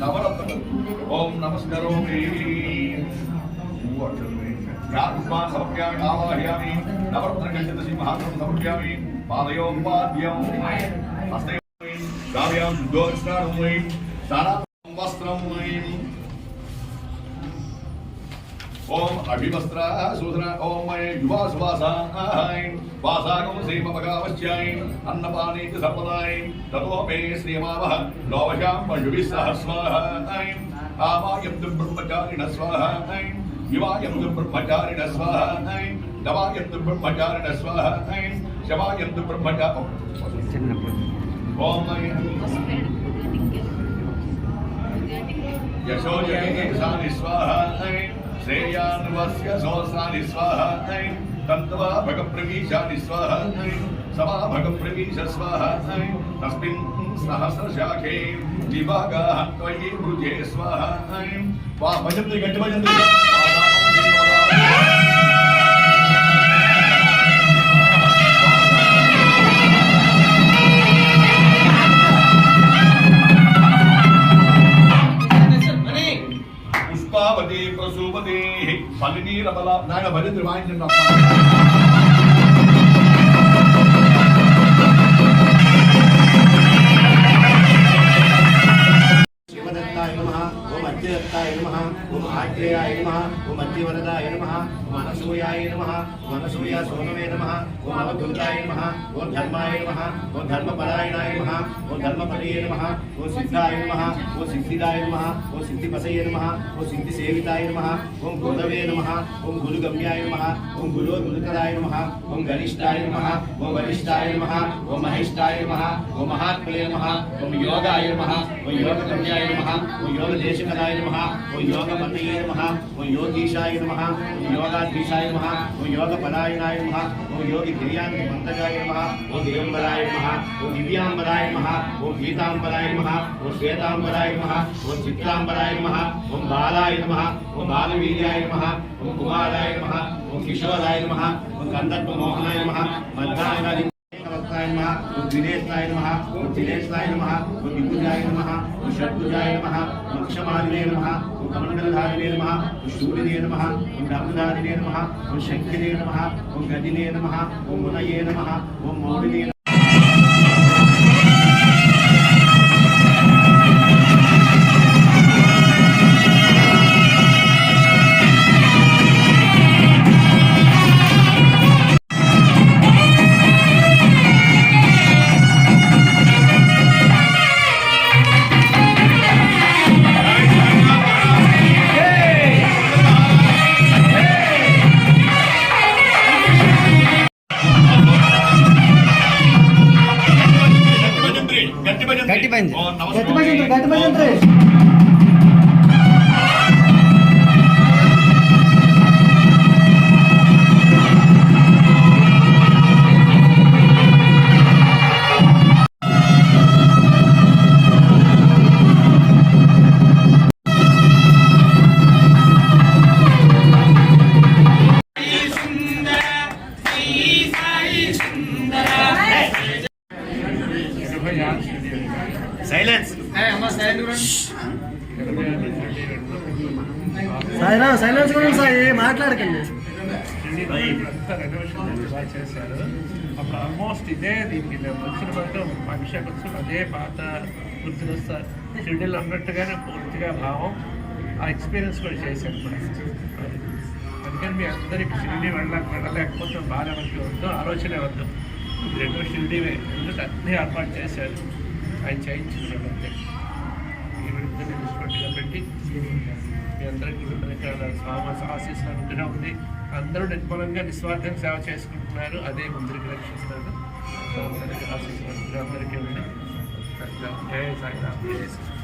नवरत्न ओम नमस्करोमि यात्मान् समर्पयामि आवाहयामि नवरत्नगच्छति महात्मं समर्पयामि पादयों पाद्यं हस्तयों गाभ्यां शुद्धोस्नानं स्नानं वस्त्रं ओम अभिवस्त्र सूधना ओम युवा सुवासाय वासागम श्रीमपगावश्चाय अन्नपाने च सर्वदाय ततो मे श्रीमावः लोभशां पशुभिः सह स्वाहाय आवायन्तु ब्रह्मचारिणः स्वाहाय युवायन्तु ब्रह्मचारिणः स्वाहाय दवायन्तु ब्रह्मचारिणः स्वाहाय शवायन्तु ब्रह्मचारिणः ओम यशोजये शानि स्वाहाय श्रेयान्वस्य सोऽसानि स्वाहा तन्त्वा भगप्रवीशानि स्वाहा समा भगप्रवीश स्वाहा तस्मिन् सहस्रशाखे विभागाः त्वयि भुजे स्वाहा वा भजन्ति गट्टि भजन्ति पुष्पावती प्रसूपती फलिनीरबला नायक भजन वाయించండి शिवदत्ताय नमः ओम अद्यदत्ताय नमः ओम आग्नेयाय नमः ओम अद्यवरदाय नमः ओम अनसूयाय नमः ओम अनसूया सोनवे नमः ओम अवधूताय नमः ओम धर्माय नमः ओम धर्मपरायणाय नमः ओम धर्मपदये नमः ओम सिद्धाय नमः ओम सिद्धिदाय नमः ओम सिद्धिपसये नमः ओम सिद्धिसेविताय नमः ओम गुरवे नमः ओम गुरुगम्याय नमः ओम गुरुतराय नमः ओम गरिष्ठाय नमः ओम वरिष्ठाय नमः ओम महेष्ठाय नमः ओम महात्मने नमः ओम योगाय नमः ओम योगगम्याय नमः ओम योगदेशकराय नमः ओम योगपतये नमः ओम योगीशाय नमः ओम योगाधीशाय नमः ओम योगपरायणाय नमः ओम योगिगिर्यान्तमन्तजाय नमः ओम दिगम्बराय नमः ओम दिव्यांबराय नमः ओम पीतांबराय नमः ओम श्वेतांबराय नमः ओम चित्रांबराय नमः ओम बालाय नमः ओम बालवीर्याय नमः ओम कुमाराय नमः ओम किशोराय नमः ओम गन्धर्वमोहनाय नमः मध्याय नमः ओम दिनेशाय नमः ओम दिनेशाय नमः ओम दिग्गजाय नमः ओम षड्भुजाय नमः ओम क्षमालिने नमः ओम कमण्डलधारिणे नमः ओम शूलिने नमः ओम डमरुधारिणे नमः ओम शङ्खिने नमः ओम गदिने नमः ओम मुनये नमः ओम मौलिने गट्टी बंद సైలెన్స్ సైలెన్స్ కూడా సార్ మాట్లాడకండి. చేశారు అప్పుడు ఆల్మోస్ట్ ఇదే దీనికి వచ్చిన బట్టి అభిషేకం అదే పాత గుర్తులు వస్తారు షెడ్యూల్ అన్నట్టుగానే పూర్తిగా భావం ఆ ఎక్స్పీరియన్స్ కూడా చేశాను కూడా. అందుకని మీ అందరికి షిరిడి వెళ్ళలేకపోతే బాధ మనకి వద్దు, ఆలోచన వద్దు. రెండో షిరిడివే ఎందుకంటే అన్నీ ఏర్పాటు చేశారు, ఆయన చేయించుకున్నాడు అంతే. ఈ విడుదల నిష్పత్తిగా పెట్టి మీ అందరికీ స్వామి ఆశీస్సులు అనుగ్రహం ఉంది. అందరూ నిర్మలంగా నిస్వార్థంగా సేవ చేసుకుంటున్నారు, అదే ముందుకు రక్షిస్తున్నారు. అందరికీ ఆశీస్సులు అనుగ్రహం అందరికీ ఉంది. జయ సాయిరామ్.